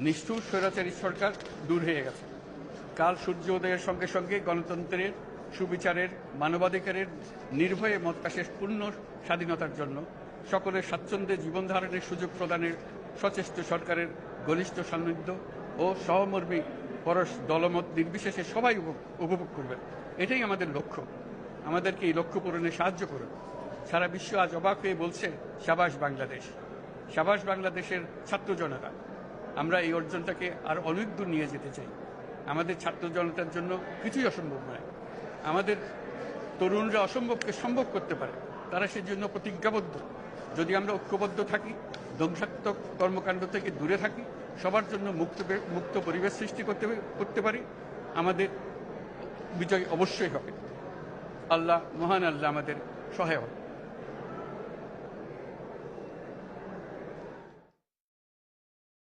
নিষ্ঠুর স্বৈরাচারী সরকার দূর হয়ে গেছে। কাল সূর্য উদয়ের সঙ্গে সঙ্গে গণতন্ত্রের, সুবিচারের, মানবাধিকারের নির্ভয়ে মত প্রকাশের পূর্ণ স্বাধীনতার জন্য সকলের স্বাচ্ছন্দ্যে জীবন ধারণের সুযোগ প্রদানের সচেষ্ট সরকারের ঘনিষ্ঠ সান্নিধ্য ও সহমর্মী পরশ দলমত নির্বিশেষে সবাই উপভোগ করবে। এটাই আমাদের লক্ষ্য। আমাদেরকে এই লক্ষ্য পূরণে সাহায্য করুন। সারা বিশ্ব আজ অবাক হয়ে বলছে, সাবাস বাংলাদেশ, সাবাস বাংলাদেশের ছাত্র জনতা। আমরা এই অর্জনটাকে আর অনেক দূর নিয়ে যেতে চাই। আমাদের ছাত্র জনতার জন্য কিছুই অসম্ভব নয়। আমাদের তরুণরা অসম্ভবকে সম্ভব করতে পারে, তারা সেজন্য প্রতিজ্ঞাবদ্ধ। যদি আমরা ঐক্যবদ্ধ থাকি, ধ্বংসাত্মক কর্মকাণ্ড থেকে দূরে থাকি, সবার জন্য মুক্ত পরিবেশ সৃষ্টি করতে পারি, আমাদের বিজয় অবশ্যই হবে। আল্লাহ, মহান আল্লাহ আমাদের সহায় হন।